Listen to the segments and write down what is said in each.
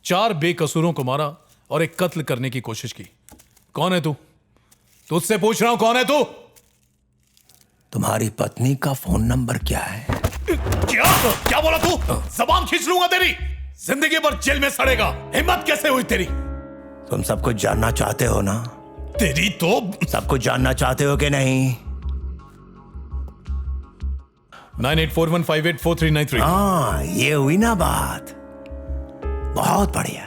4 बेकसूरों को मारा और एक कत्ल करने की कोशिश की। कौन है तू? तुझसे पूछ रहा हूं, कौन है तू? तुम्हारी पत्नी का फोन नंबर क्या है? क्या बोला तू? जबान खींच लूंगा तेरी। जिंदगी भर जेल में सड़ेगा। हिम्मत कैसे हुई तेरी? तुम सब कुछ जानना चाहते हो ना? तेरी तो सब कुछ जानना चाहते हो कि नहीं? 9841584393। हाँ, ये हुई ना बात। बहुत बढ़िया।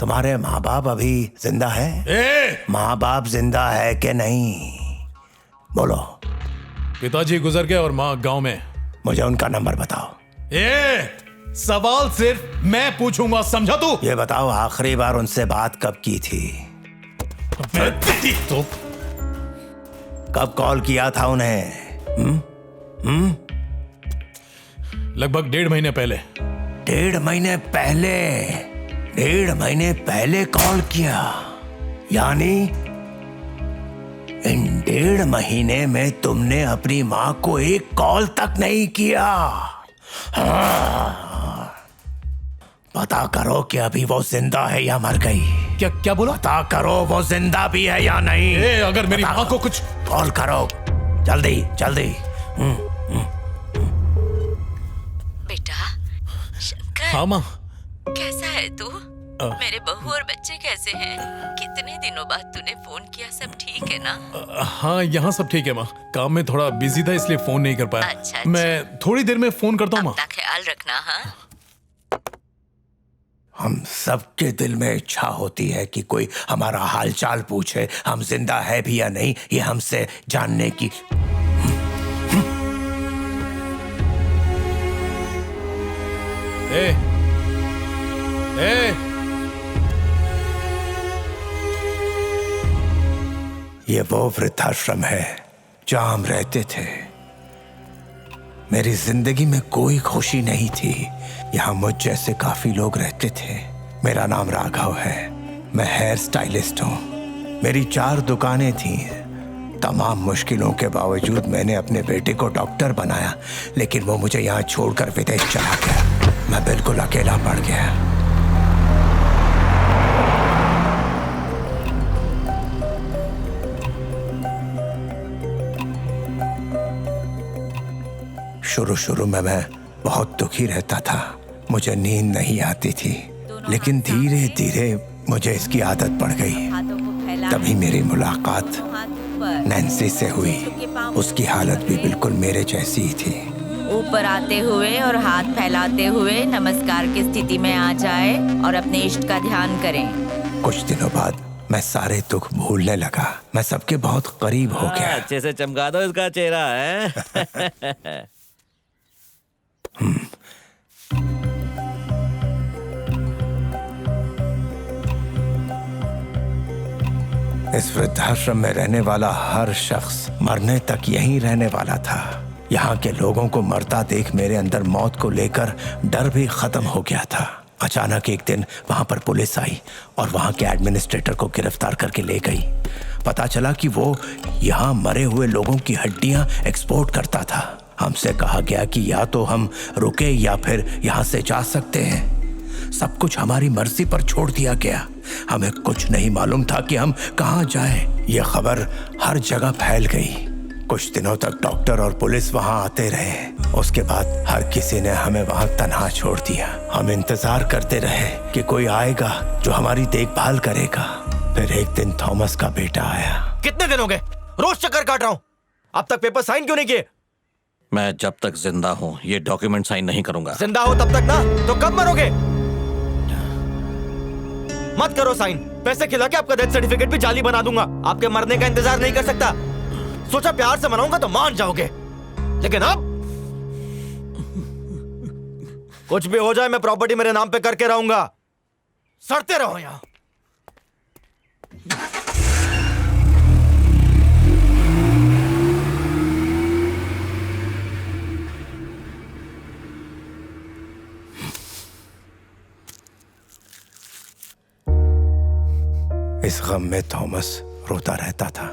तुम्हारे माँ बाप अभी जिंदा है? माँ बाप जिंदा है कि नहीं? बोलो। पिताजी गुजर गए और माँ गांव में। मुझे उनका नंबर बताओ। सवाल सिर्फ मैं पूछूंगा, समझा तू? ये बताओ, आखिरी बार उनसे बात कब की थी? तो कब कॉल किया था उन्हें? लगभग 1.5 महीने पहले। 1.5 महीने पहले? 1.5 महीने पहले कॉल किया? यानी इन 1.5 महीने में तुमने अपनी माँ को एक कॉल तक नहीं किया? हाँ। पता करो कि अभी वो जिंदा है या मर गई। क्या बोला? पता करो वो जिंदा भी है या नहीं। अगर मेरी माँ को कुछ... कॉल करो जल्दी जल्दी। बेटा शंकर। हाँ माँ। कैसा है तू? मेरे बहू और बच्चे कैसे हैं? कितने दिनों बाद तूने फोन किया, सब ठीक है ना? हाँ, यहाँ सब ठीक है माँ। काम में थोड़ा बिजी था इसलिए फोन नहीं कर पाया। अच्छा। मैं थोड़ी देर में फोन करता हूँ माँ। अपना ख्याल रखना। हाँ, हम सबके दिल में इच्छा होती है कि कोई हमारा हालचाल पूछे, हम जिंदा है भी या नहीं, ये हमसे जानने की। ये वो वृद्धाश्रम है जहां हम रहते थे। मेरी जिंदगी में कोई खुशी नहीं थी। यहाँ मुझ जैसे काफी लोग रहते थे। मेरा नाम राघव है। मैं हेयर स्टाइलिस्ट हूँ। मेरी 4 दुकानें थीं। तमाम मुश्किलों के बावजूद मैंने अपने बेटे को डॉक्टर बनाया, लेकिन वो मुझे यहाँ छोड़कर विदेश चला गया। मैं बिल्कुल अकेला पड़ गया। शुरू में मैं बहुत दुखी रहता था। मुझे नींद नहीं आती थी, लेकिन धीरे धीरे मुझे इसकी आदत पड़ गई। तभी मेरी मुलाकात नैन्सी से हुई। उसकी हालत भी बिल्कुल मेरे जैसी ही थी। ऊपर आते हुए और हाथ फैलाते हुए नमस्कार की स्थिति में आ जाए और अपने इष्ट का ध्यान करें। कुछ दिनों बाद मैं सारे दुख भूलने लगा। मैं सबके बहुत करीब हो गया। अच्छे से चमका दो इसका चेहरा है। इस वृद्धाश्रम में रहने वाला हर शख्स मरने तक यहीं रहने वाला था। यहाँ के लोगों को मरता देख मेरे अंदर मौत को लेकर डर भी खत्म हो गया था। अचानक एक दिन वहां पर पुलिस आई और वहां के एडमिनिस्ट्रेटर को गिरफ्तार करके ले गई। पता चला कि वो यहाँ मरे हुए लोगों की हड्डियां एक्सपोर्ट करता था। हमसे कहा गया कि या तो हम रुके या फिर यहाँ से जा सकते हैं। सब कुछ हमारी मर्जी पर छोड़ दिया गया। हमें कुछ नहीं मालूम था कि हम कहाँ जाएं। ये खबर हर जगह फैल गई। कुछ दिनों तक डॉक्टर और पुलिस वहां आते रहे। उसके बाद हर किसी ने हमें वहां तन्हा छोड़ दिया। हम इंतजार करते रहे कि कोई आएगा जो हमारी देखभाल करेगा। फिर एक दिन थॉमस का बेटा आया। कितने दिन हो गए? रोज चक्कर काट रहा हूँ। अब तक पेपर साइन क्यों नहीं किए? मैं जब तक जिंदा हूँ ये डॉक्यूमेंट साइन नहीं करूंगा। जिंदा हो तब तक ना, तो कब मरोगे? मत करो साइन। पैसे खिला के आपका डेथ सर्टिफिकेट भी जाली बना दूंगा। आपके मरने का इंतजार नहीं कर सकता। सोचा प्यार से मनाऊंगा तो मान जाओगे, लेकिन अब कुछ भी हो जाए मैं प्रॉपर्टी मेरे नाम पे करके रहूंगा। सड़ते रहो यहां। इस गम में थॉमस रोता रहता था।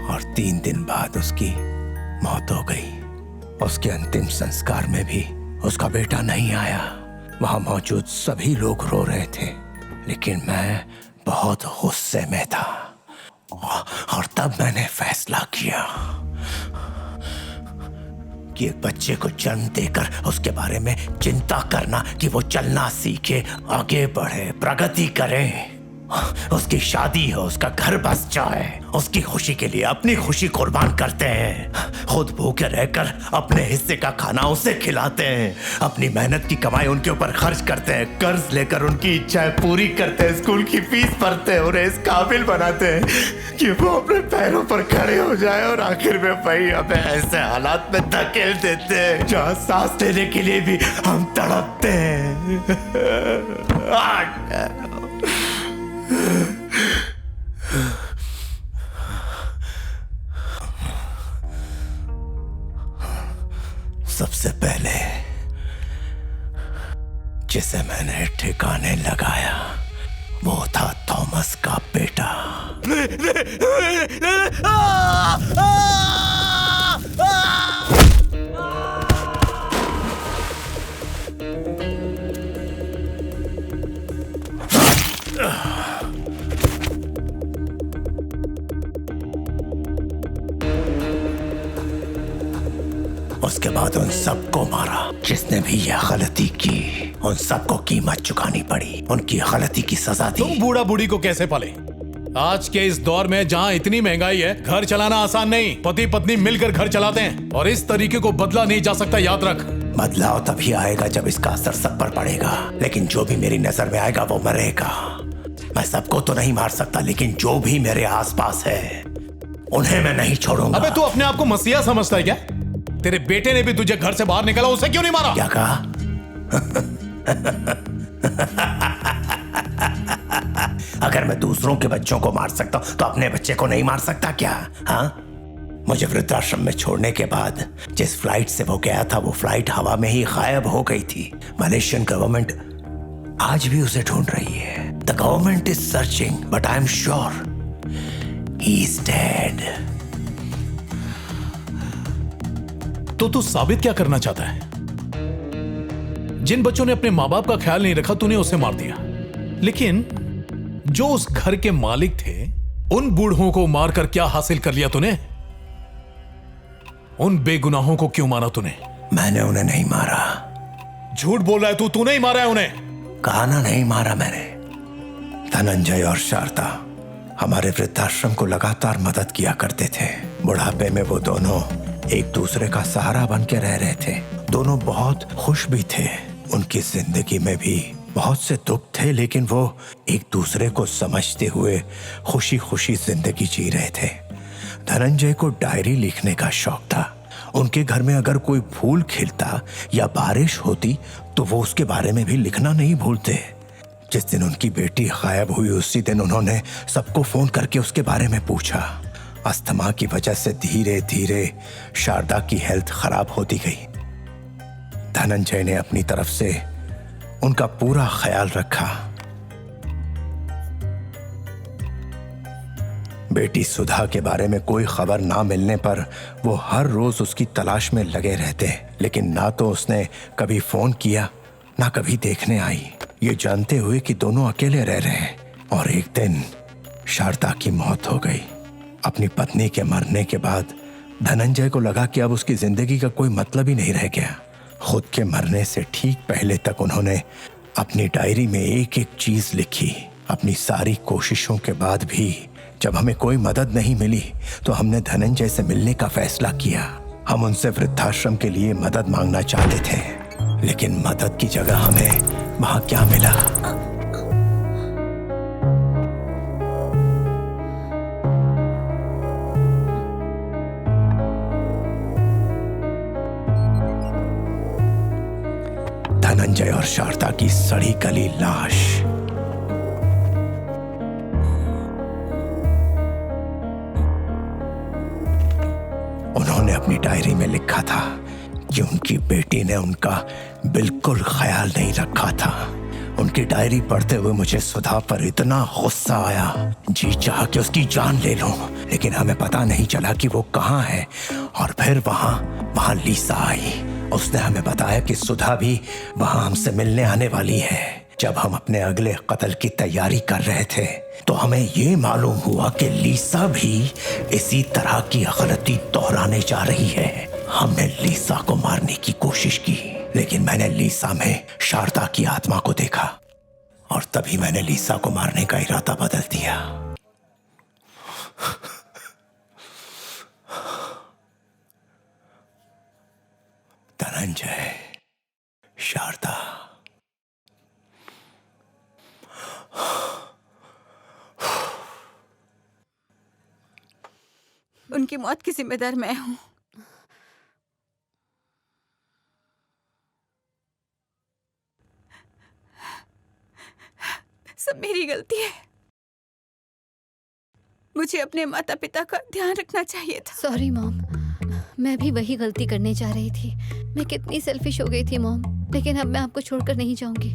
और 3 दिन बाद उसकी मौत हो गई। उसके अंतिम संस्कार में भी उसका बेटा नहीं आया। वहां मौजूद सभी लोग रो रहे थे, लेकिन मैं बहुत गुस्से में था। और तब मैंने फैसला किया कि एक बच्चे को जन्म देकर उसके बारे में चिंता करना कि वो चलना सीखे, आगे बढ़े, प्रगति करे, उसकी शादी हो, उसका घर बस जाए, उसकी खुशी के लिए अपनी खुशी कुर्बान करते हैं। खुद भूखे रहकर अपने हिस्से का खाना उसे खिलाते हैं, अपनी मेहनत की कमाई उनके ऊपर खर्च करते हैं, कर्ज लेकर उनकी इच्छाएं पूरी करते हैं, स्कूल की फीस भरते हैं, उन्हें इस काबिल बनाते हैं कि वो अपने पैरों पर खड़े हो जाए। और आखिर में भाई हमें ऐसे हालात में धकेल देते हैं जहां सांस लेने के लिए भी हम तड़पते हैं। सबसे पहले जिसे मैंने ठिकाने लगाया वो था थॉमस का बेटा। उसके बाद उन सबको मारा जिसने भी यह गलती की। उन सबको कीमत चुकानी पड़ी, उनकी गलती की सजा दी। तुम बूढ़ा बूढ़ी को कैसे पाले? आज के इस दौर में जहाँ इतनी महंगाई है, घर चलाना आसान नहीं। पति पत्नी मिलकर घर चलाते हैं, और इस तरीके को बदला नहीं जा सकता, याद रख। बदलाव तभी आएगा जब इसका असर सब पर पड़ेगा, लेकिन जो भी मेरी नजर में आएगा वो मरेगा। मैं सबको तो नहीं मार सकता, लेकिन जो भी मेरे आसपास है उन्हें मैं नहीं छोड़ूंगा। अबे तू अपने आप को मसीहा समझता है क्या? तेरे बेटे ने भी तुझे घर से बाहर निकाला, उसे क्यों नहीं मारा? क्या कहा? अगर मैं दूसरों के बच्चों को मार सकता हूं तो अपने बच्चे को नहीं मार सकता क्या? हाँ, मुझे वृद्धाश्रम में छोड़ने के बाद जिस फ्लाइट से वो गया था वो फ्लाइट हवा में ही गायब हो गई थी। मलेशियन गवर्नमेंट आज भी उसे ढूंढ रही है। The government is searching but I am sure he is dead. तो तू साबित क्या करना चाहता है? जिन बच्चों ने अपने माँ बाप का ख्याल नहीं रखा तूने उसे मार दिया, लेकिन जो उस घर के मालिक थे उन बूढ़ों को मारकर क्या हासिल कर लिया तूने? उन बेगुनाहों को क्यों मारा तूने? मैंने उन्हें नहीं मारा। झूठ बोल रहा है तू। तूने ही मारा है उन्हें। कहा ना नहीं मारा मैंने। धनंजय और शारदा हमारे वृद्धाश्रम को लगातार मदद किया करते थे। बुढ़ापे में वो दोनों एक दूसरे का सहारा बन के रह रहे थे। दोनों बहुत खुश भी थे। उनकी जिंदगी में भी बहुत से दुख थे, लेकिन वो एक दूसरे को समझते हुए खुशी खुशी जिंदगी जी रहे थे। धनंजय को डायरी लिखने का शौक था। उनके घर में अगर कोई फूल खिलता या बारिश होती तो वो उसके बारे में भी लिखना नहीं भूलते। जिस दिन उनकी बेटी गायब हुई उसी दिन उन्होंने सबको फोन करके उसके बारे में पूछा। अस्थमा की वजह से धीरे धीरे शारदा की हेल्थ खराब होती गई। धनंजय ने अपनी तरफ से उनका पूरा ख्याल रखा। बेटी सुधा के बारे में कोई खबर ना मिलने पर वो हर रोज उसकी तलाश में लगे रहते, लेकिन ना तो उसने कभी फोन किया ना कभी देखने आई, ये जानते हुए कि दोनों अकेले रह रहे हैं। और एक दिन शारदा की मौत हो गई। अपनी पत्नी के मरने के बाद धनंजय को लगा कि अब उसकी जिंदगी का कोई मतलब ही नहीं रह गया। खुद के मरने से ठीक पहले तक उन्होंने अपनी डायरी में एक एक चीज लिखी। अपनी सारी कोशिशों के बाद भी जब हमें कोई मदद नहीं मिली तो हमने धनंजय से मिलने का फैसला किया। हम उनसे वृद्धाश्रम के लिए मदद मांगना चाहते थे, लेकिन मदद की जगह हमें वहां क्या मिला? धनंजय और शारदा की सड़ी गली लाश। उन्होंने अपनी डायरी में लिखा था कि उनकी बेटी ने उनका बिल्कुल ख्याल नहीं रखा था। उनकी डायरी पढ़ते हुए मुझे सुधा पर इतना गुस्सा आया, जी चाहा कि उसकी जान ले लूं, लेकिन हमें पता नहीं चला कि वो कहाँ है। और फिर वहां लीसा आई। उसने हमें बताया कि सुधा भी वहां हमसे मिलने आने वाली है। जब हम अपने अगले कत्ल की तैयारी कर रहे थे तो हमें ये मालूम हुआ कि लीसा भी इसी तरह की गलती दोहराने जा रही है। हमने लीसा को मारने की कोशिश की, लेकिन मैंने लीसा में शारदा की आत्मा को देखा और तभी मैंने लीसा को मारने का इरादा बदल दिया। धनंजय, शारदा, उनकी मौत की जिम्मेदार मैं हूं। सब मेरी गलती है। मुझे अपने माता पिता का ध्यान रखना चाहिए था। सॉरी मॉम, मैं भी वही गलती करने जा रही थी। मैं कितनी सेल्फिश हो गई थी मॉम, लेकिन अब मैं आपको छोड़कर नहीं जाऊंगी।